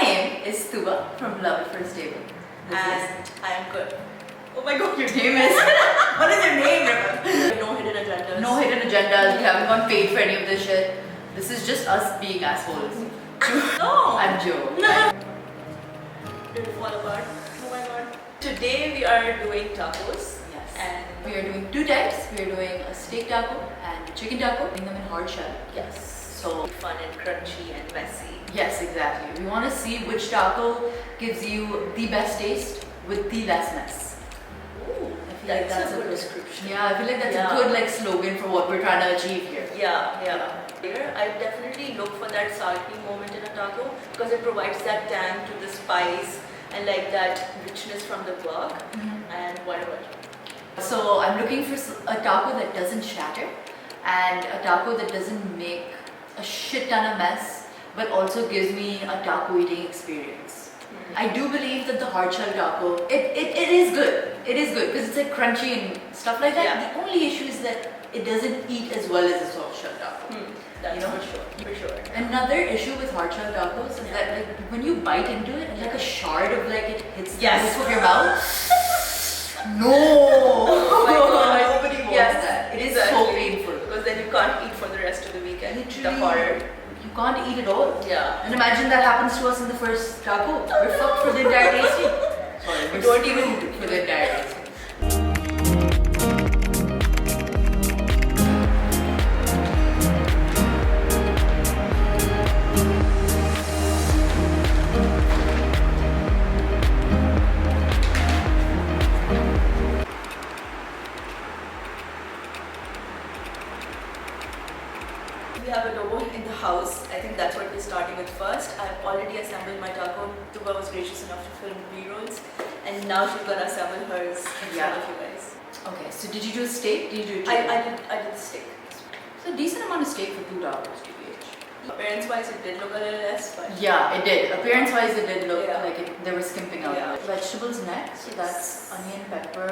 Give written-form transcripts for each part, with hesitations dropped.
name is Tuba from Love at First Table. And I am good. Oh my god, Your name is... What is your name, Riva? no hidden agendas. No hidden agendas. We haven't gone paid for any of this shit. This is just us being assholes. No! I'm Joe. No! Did it fall apart? Oh my god. Today we are doing tacos. Yes. And We are doing two types. We are doing a steak taco and a chicken taco. Doing them in hard shell. yes. So, Fun and crunchy and messy. yes, exactly. We want to see which taco gives you the best taste with the less mess. Ooh, I feel like that's a a good good description. Yeah, I feel like that's Yeah. a good like slogan for what we're trying to achieve here. Yeah. Here, I definitely look for that salty moment in a taco because it provides that tang to the spice and like that richness from the guac and whatever. So I'm looking for a taco that doesn't shatter and a taco that doesn't make a shit ton of mess but also gives me a taco eating experience. I do believe that the hard shell taco, it is good. It is good because it's like crunchy and stuff like that. Yeah. The only issue is that it doesn't eat as well as a soft shell taco. That's You know? for sure. Another issue with hard shell tacos is Yeah. that like when you bite into it, like a shard of like it hits the Yes. roof of your mouth. No! Oh my God. Nobody wants Yes, that. It is exactly. so painful. Because then you can't eat for the rest of the weekend. Literally, The horror. you can't eat it all. Yeah. And imagine that happens to us in the first taco. We're fucked for the entire tasting. Sorry, we're Don't screwed even- for the entire tasting. We have adobo in the house. I think that's what we're starting with first. I've already assembled my taco. Tuba was gracious enough to film B-rolls. And now she's gonna assemble hers in front of you guys. Okay, so did you do a steak? Did you do a chicken? I did steak. So a decent amount of steak for 2 tacos, TBH. Appearance wise it did look a little less, but Yeah, it did. Appearance wise, it did look Yeah. like they were skimping out. Yeah. Vegetables next. So Yes. that's onion, pepper,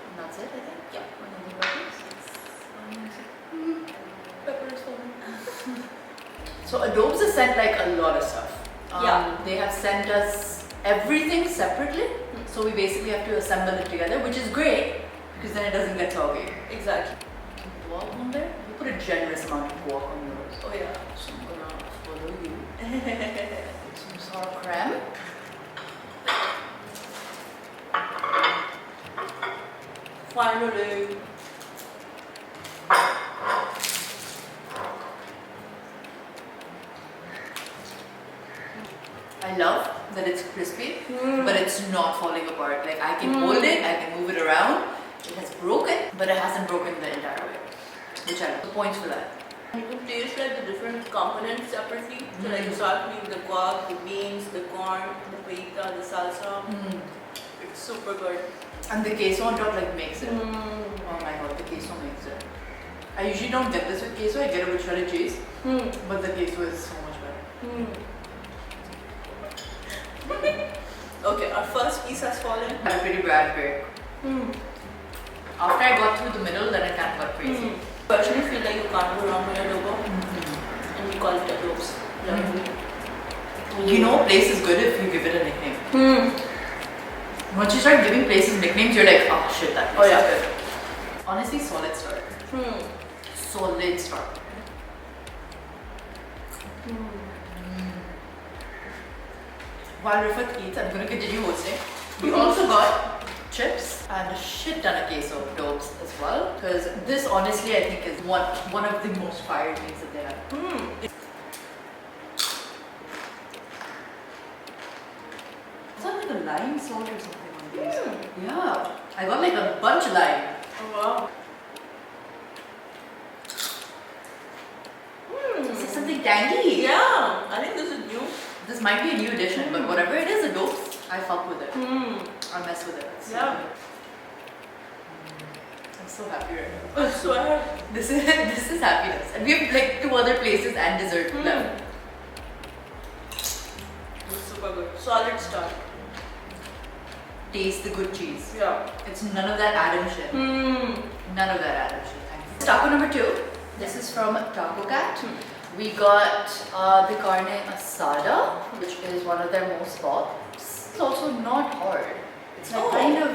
and that's it, I think. Yeah. Onion and peppers. pepper is fine. So Adobes has sent like a lot of stuff. Yeah. They have sent us everything separately. So we basically have to assemble it together, which is great because then it doesn't get soggy. Exactly. Guac on there? You put a generous amount of guac on yours. Oh yeah. So I'm gonna follow you. Some sour cream. Finally. I love that it's crispy, Mm. but it's not falling apart. Like I can hold it, I can move it around. It has broken, but it hasn't broken the entire way. Which I love. The points for that. You can taste like the different components separately. So like you start with the guac, the beans, the corn, the fajita, the salsa. It's super good. And the queso on top like makes it. Mm. Oh my god, the queso makes it. I usually don't get this with queso, I get it with shredded cheese, but the queso is so much better. Okay, our first piece has fallen. I had a pretty bad break. After I got through the middle, then it kind of got crazy. Personally feel like you can't go wrong with adobo, and we call it adobes. You know a place is good if you give it a nickname. Once you start giving places nicknames, you're like, oh shit, that place is good. Honestly, solid start. Solid start. While Rifat eats, I'm going to continue hosting. We also got chips and a shit ton of queso dopes as well. Because this honestly I think is one of the most fire things that they have. It's not like a lime salt or something on these. Yeah. I got like a bunch of lime. Oh wow. This is something tangy. Yeah, I think this is new. This might be a new addition, but whatever it is, the dopes, I fuck with it. I mess with it. It's so Yeah. good. I'm so happy right now. I swear. This is happiness. And we have like 2 other places and dessert left. It's super good. Solid start. Taste the good cheese. Yeah. It's none of that Adam shit. None of that Adam shit. Taco number 2. This is from Taco Cat. We got the carne asada, which is one of their most bought. It's also not hard. It's like Oh. kind of,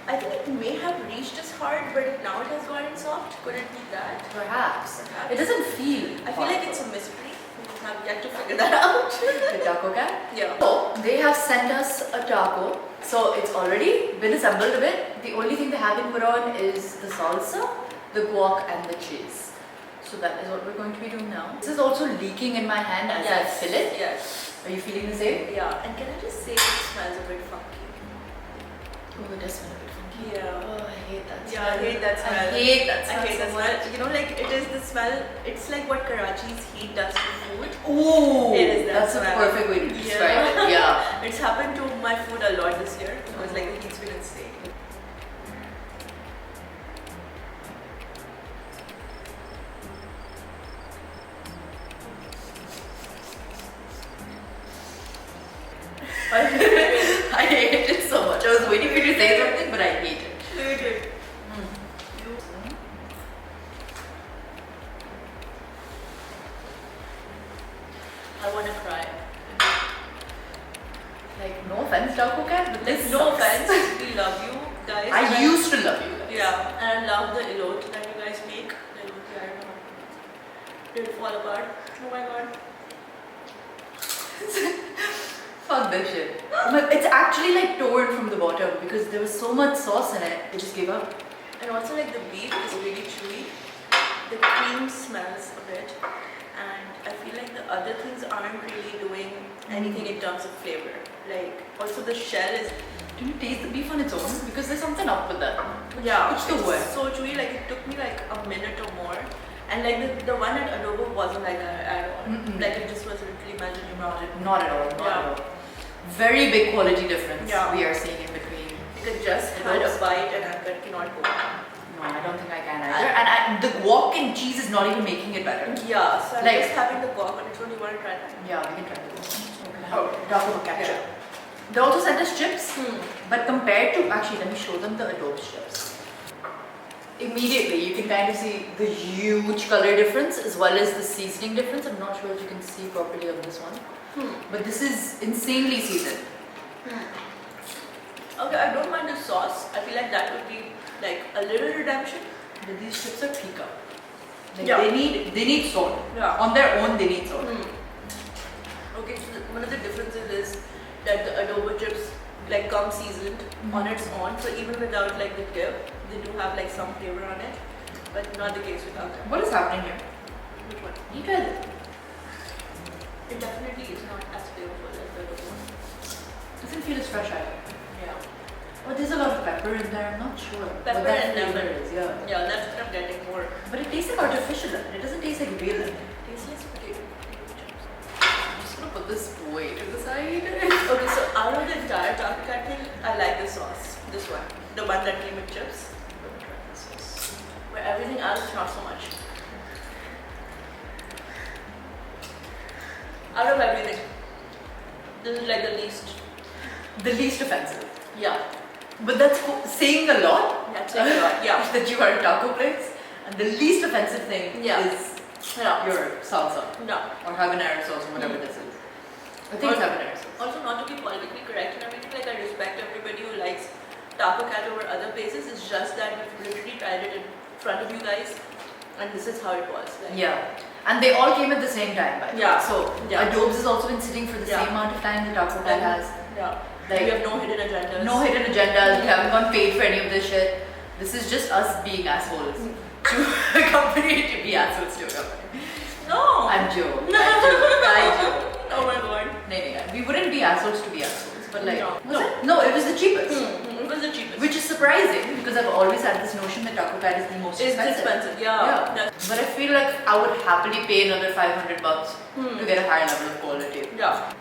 I think it may have reached as hard, but now it has gotten soft. Could it be that? perhaps. Perhaps. It doesn't feel. I feel like it's a mystery. We have yet to figure that out. the taco cat. Yeah. So they have sent us a taco. So it's already been assembled a bit. The only thing they haven't put on is the salsa, the guac, and the cheese. So that is what we're going to be doing now. This is also leaking in my hand as I fill it. Yes. Are you feeling the same? Yeah. And can I just say it smells a bit funky? Oh, it does smell a bit funky. Yeah. Oh, I hate that smell. Yeah, I hate that smell. I hate that smell. I hate so that much. smell. You know, like it is the smell. It's like what Karachi's heat does to food. Ooh, It is that that's smell. a perfect way to describe it. Yeah. It's happened to my food a lot this year because like the heat's been insane. I hate it so much. I was waiting for you to say something, but I hate it. Good. I want to cry. Like, no offense, Taco Cat, but this No sucks. offense, we love you guys. I used to love you guys. Yeah, and I love the elote that you guys make. The elote, I don't know. Did it fall apart? Oh my god. Fuck this shit. But it's actually like torn from the bottom because there was so much sauce in it, it just gave up. And also like the beef is really chewy. The cream smells a bit. And I feel like the other things aren't really doing anything in terms of flavor. Like also the shell is Do you taste the beef on its own? Because there's something up with that. yeah, It's the it's worst. so chewy. Like it took me like a minute or more. And like the one at Adobo wasn't like that at all. Mm-mm. Like it just was literally melted in your mouth. Not at all, not Yeah. at all. Very big quality difference Yeah. we are seeing in between. You could just had a bite and I cannot go. No, I don't think I can either. And the guac and cheese is not even making it better. Yeah, so I'm Like- just having the guac on its own. You want to try that? Yeah, we can try this. Oh, Taco ketchup. They also sent us chips, Hmm. but compared to, actually let me show them the Adobe chips. Immediately you can kind of see the huge color difference as well as the seasoning difference. I'm not sure if you can see properly on this one, but this is insanely seasoned. Okay, I don't mind the sauce. I feel like that would be like a little redemption. But these chips are pica. Like Yeah. they need salt. Yeah. On their own they need salt. Okay, so one of the differences is that the adobo chips like come seasoned on its own. So even without like the dip, they do have like some flavor on it, but not the case with other. What is happening here? Which one? You try this. It definitely is not as flavorful as the adobo one. Doesn't feel as fresh either. Yeah. Oh, there's a lot of pepper in there. I'm not sure Pepper what that and flavor lemon. is. Yeah. Yeah, that's what I'm getting more. But it tastes like artificial lemon. It doesn't taste like real lemon. Tasteless potato chips. I'm just gonna put this way to the side. Okay, so out of the entire taco cat thing, I like the sauce. This one. The one that came with chips. But everything else, not so much. Out of everything, this is like the least. The least offensive. Yeah. But that's saying a lot. That's like a lot. Yeah. That you are a taco place. And the least offensive thing Yeah. is Yeah. your salsa No. or habanero sauce or whatever this is. I think it's habanero sauce. Also, not to be politically correct and everything, like I respect everybody who likes Taco Cat over other places. It's just that we've literally tried it in front of you guys, and this is how it was. Like, Yeah. And they all came at the same time, by the way. Yeah. So Yeah. Adobes has also been sitting for the Yeah. same amount of time the Taco Bell has. Yeah. Like, we have no hidden agendas. no hidden agendas. We haven't gone paid for any of this shit. This is just us being assholes to a company to be assholes to a company. No. I'm joking. I joke. Oh my god. We wouldn't be assholes to be assholes, but like, No. was it? No, it was the cheapest. It was the cheapest. Which is surprising because I've always had this notion that Taco Cat is the most It's expensive. expensive, yeah. Yeah. But I feel like I would happily pay another $500 to get a higher level of quality. Yeah.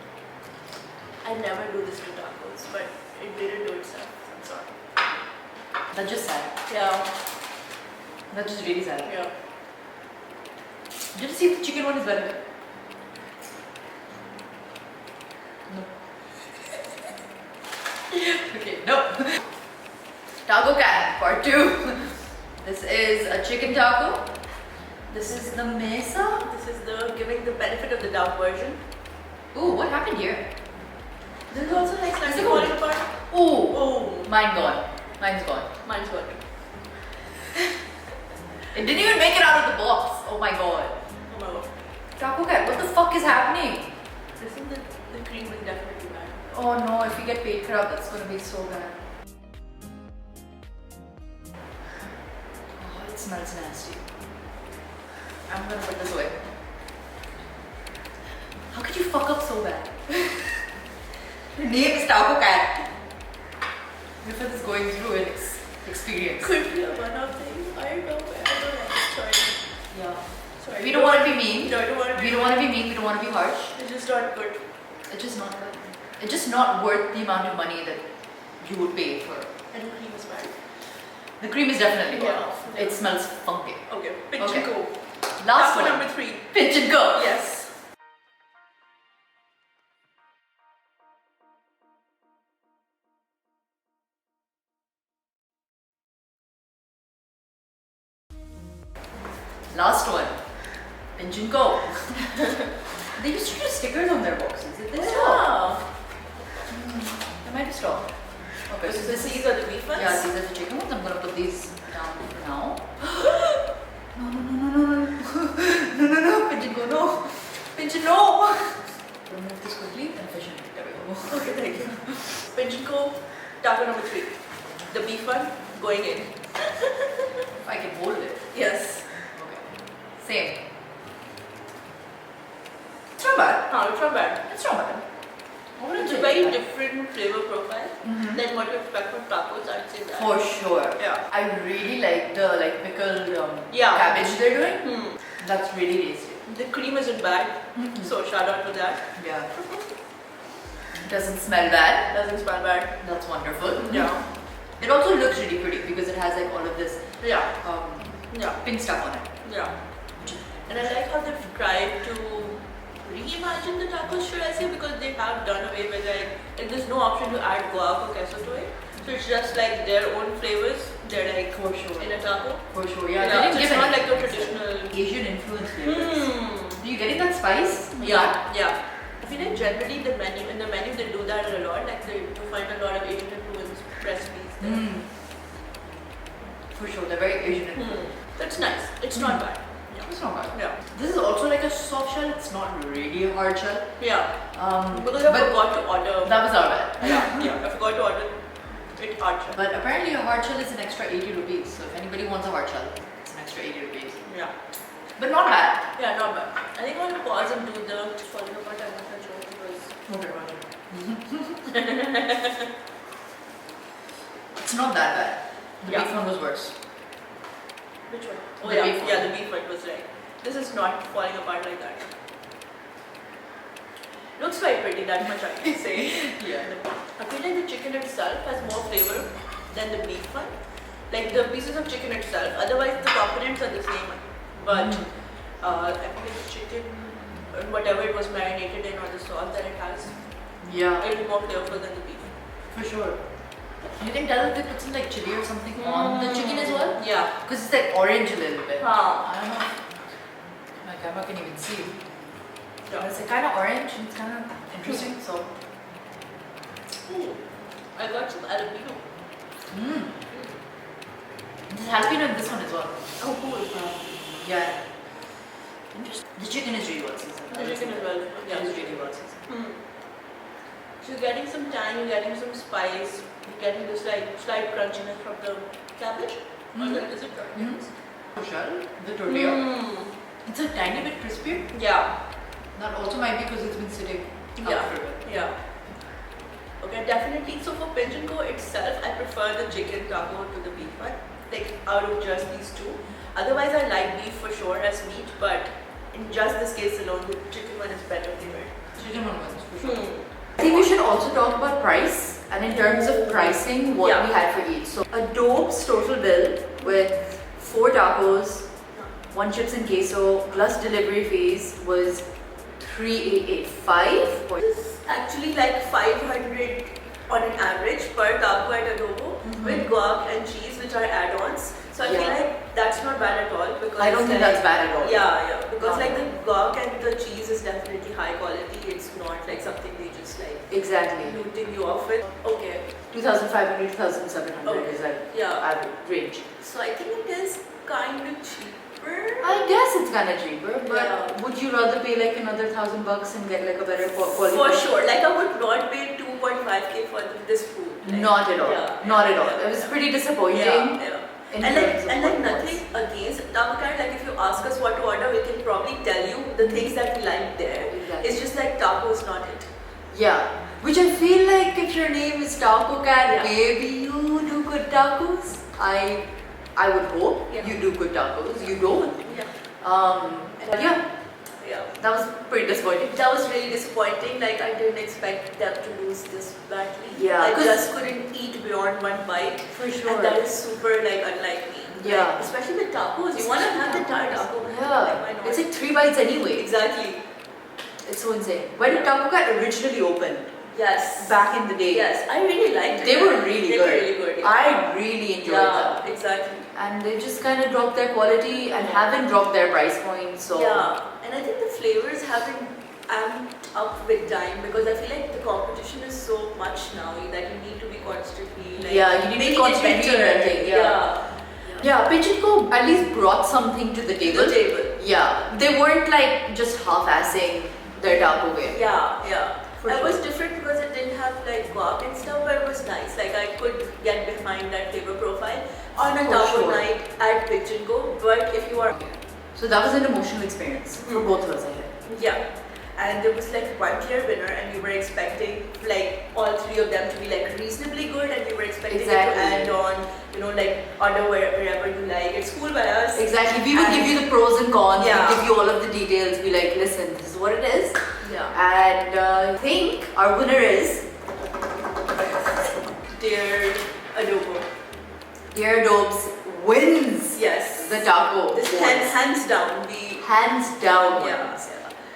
I never do this to tacos, but it didn't do itself. I'm sorry. That's just sad. Yeah. That's just really sad. Yeah. Did you see if the chicken one is better? No. Okay, no. Taco Cat, part 2. This is a chicken taco This is the mesa. This is the giving the benefit of the doubt version. Ooh, what happened here? This is also like slightly Is it falling apart. Ooh, Oh, mine gone. Mine's gone. mine's got it. It didn't even make it out of the box. Oh my god. Oh my god. Taco Cat, what the fuck is happening? This is the cream is definitely bad. Oh no, if we get paid crab, that's gonna be so bad. Oh, it smells nasty. I'm gonna put this away. How could you fuck up so bad? The name is Taco Cat. Rifat is going through an experience. Could be a one-off thing. I don't know. I don't like it. Sorry. Yeah. Sorry. We don't want to be mean. No, I don't want to We don't want to be mean. We don't want to be harsh. It's just not good. It's just not good. It's just not worth the amount of money that you would pay for. And the cream is bad. The cream is definitely gone Yeah. off. It smells funky. Okay. Pinch Okay. and go. Last Taco one. number 3. Pinch and go. Yes. Last one. Pinch and go. They used to do stickers on their boxes. Did they stop? They might have stopped. Okay, so this is These are the beef ones? yeah, these are the chicken ones. I'm gonna put these down for now. No, no, no, no, no, no, no, no, pinch and go, no, pinch and no. Remove this quickly and fish and there we go. Okay, thank you. Pinch and go. Taco number 3. The beef one going in. If I can hold it. Yes. Okay. Same. It's not bad. No, it's not bad. It's not bad. I wouldn't It's a say very bad. different flavor profile Mhm. than what you expect from tacos. I'd say that. For sure. Yeah. I really like the pickled Yeah. cabbage they're doing. Hmm. That's really tasty. The cream isn't bad, so shout out to that. Yeah. Doesn't smell bad. Doesn't smell bad. That's wonderful. Yeah. It also looks really pretty because it has all of this Yeah. Yeah. pink stuff on it. Yeah. And I like how they've tried to reimagine the tacos, should I say, because they have done away with like there's no option to add guac or queso to it. So it's just like their own flavors. They're like For sure. in a taco. For sure. Yeah. Yeah, They didn't it's give not any like the traditional. Asian influence flavors. Hmm. Are you getting that spice? Yeah, yeah. I feel like generally in the menu they do that a lot. Like you find a lot of Asian influenced recipes there. Mm. For sure. They're very Asian influence. That's nice. It's not bad. Yeah. It's not bad. Yeah. This is also like a soft shell. It's not really a hard shell. Yeah. Because I but forgot to order. that was our bad. Yeah. I forgot to order it hard shell. But apparently a hard shell is an extra 80 rupees. So if anybody wants a hard shell, it's an extra 80 rupees. Yeah. But not bad. Yeah, not bad. I think I want to pause and do the falling apart. I'm not sure because It's not that bad. The Yeah. beef one was worse. which one? Oh The yeah, beef one. yeah, the beef one was right. This is not falling apart like that. Looks quite pretty, that much I can say. Yeah. I feel like the chicken itself has more flavor than the beef one. Like the pieces of chicken itself. Otherwise, the components are the same. But I feel like the chicken, whatever it was marinated in, or the sauce that it has, Yeah, it's more flavorful than the beef. for sure. You can tell if they put some chili or something on the chicken as well. Yeah. Because it's orange a little bit. Huh. I don't know. My camera can even see. But Yeah. it's kind of orange and it's kind of interesting. So, Ooh, I got some jalapeno. There's jalapeno in this one as well. Oh, cool. Yeah. Interesting. The chicken is really well seasoned. The chicken as well. Yeah, Yeah. it's really well seasoned. So you're getting some tang, you're getting some spice, you're getting this like slight crunchiness from the cabbage. Or is it Mm. Shell, the tortilla. Mm. It's a tiny bit crispier. Yeah. That also might be because it's been sitting out Yeah. for a bit. Yeah. Okay, definitely. So for Pinch and Go itself, I prefer the chicken taco to the beef one. Like out of just these two. Otherwise, I like beef for sure as meat, but in just this case alone, the chicken one is better flavored. Chicken one wins for sure. Hmm. I think we should also talk about price and in terms of pricing, what Yeah. we had for each. So, Adobe's total bill with 4 tacos, 1 chips and queso plus delivery fees was 3885. It's actually like 500 on an average per taco at Adobo with guac and cheese, which are add-ons. So I feel Yeah. like that's not bad at all because I don't think like, that's bad at all. Yeah, because No. like the guac and the cheese is definitely high quality. It's not like something they just like Exactly. looting you off with. Okay, 2,500, 2,700 Okay. is like yeah. average range. So I think it is kind of cheaper. I guess it's kind of cheaper, but Yeah. would you rather pay like another $1,000 and get like a better quality? For sure. Like I would not pay 2.5k for this food. Like, Not at all. Yeah, Not at all. yeah, It was yeah. pretty disappointing. Yeah, yeah. in And terms of like what it was. nothing against Taco Cat, like if you ask us what to order, we can probably tell you the things that we like there. Exactly. It's just like taco is not it. Yeah. Which I feel like if your name is Taco Cat, Yeah. maybe you do good tacos. I would hope Yeah. you do good tacos. You don't. Yeah. But yeah, Yeah. that was pretty disappointing. That was really disappointing. Like I didn't expect them to lose this badly. Yeah, I 'cause- just couldn't eat beyond one bite. For sure. And that is super like unlike me. Yeah. Like, especially with tacos. You wanna have the entire taco. Yeah. Like, why not? It's like 3 bites anyway. Exactly. It's so insane. When did Taco Cat originally open? Yes. Back in the day. Yes, I really liked it. They were really They good. were really good. Yeah. I really enjoyed them. Yeah, exactly. And they just kind of dropped their quality and haven't dropped their price point. So Yeah, and I think the flavors have been amped up with time because I feel like the competition is so much now that you need to be constantly like Yeah, you need to be making it constantly better. reinventing, yeah. yeah, Pinch and Co at least brought something to the The table. table. Yeah, they weren't like just half-assing their taco way. Yeah, yeah. For It sure. was different because it didn't have like guac and stuff, but it was nice. Like I could get behind that flavor profile on a For taco sure. night at Pitch and Go. But if you are, So that was an emotional experience for both of us, I think. yeah. And there was like one clear winner, and you were expecting like all three of them to be like reasonably good, and you were expecting it Exactly. to add on, you know, like order wherever you like. It's cool by us. Exactly. We would And- give you the pros and cons. Yeah. We give you all of the details. Be like, listen, this is what it is. Yeah. And I think our winner is Dear Adobo. Dear Dobes wins Yes. the taco. This awards. hands down. We Hands down yeah. wins.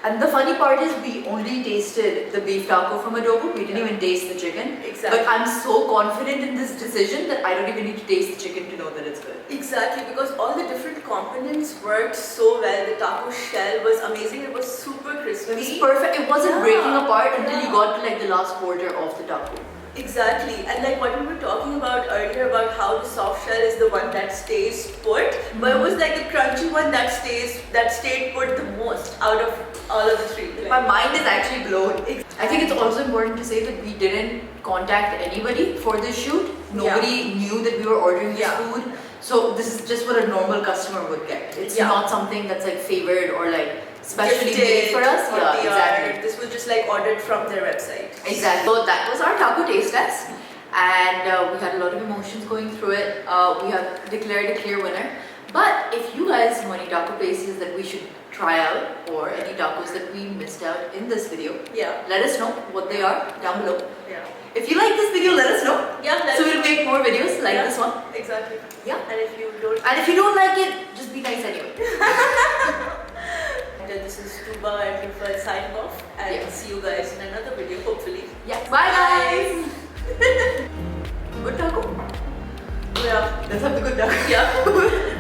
And the funny part is we only tasted the beef taco from Adobo. We didn't even taste the chicken. Exactly. But I'm so confident in this decision that I don't even need to taste the chicken to know that it's good. Exactly, because all the different components worked so well. The taco shell was amazing. It was super crispy. It was perfect. It wasn't Yeah. breaking apart until you Yeah. got to like the last quarter of the taco. Exactly, and like what we were talking about earlier about how the soft shell is the one that stays put, but it was like the crunchy one that stayed put the most out of all of the three. My mind is actually blown. I think it's also important to say that we didn't contact anybody for this shoot. Nobody knew that we were ordering this Yeah. food. So this is just what a normal customer would get. It's Yeah. not something that's like favored or like specially Gifted made for us. or Yeah, PR. exactly. This was just like ordered from their website. Exactly. So that was our taco taste test, and we had a lot of emotions going through it. We have declared a clear winner. But if you guys know any taco places that we should try out, or any tacos that we missed out in this video, Yeah, let us know what they are down below. yeah, If you like this video, let us know. yeah. So we'll make more videos like Yeah. this one. Exactly. Yeah. And if you don't, And if you don't like it, just be nice anyway. this is Tuba and Rifat signing off, and Yeah. see you guys in another video, hopefully. Yeah. Bye guys. Good taco. Yeah. Let's have the good taco. Yeah.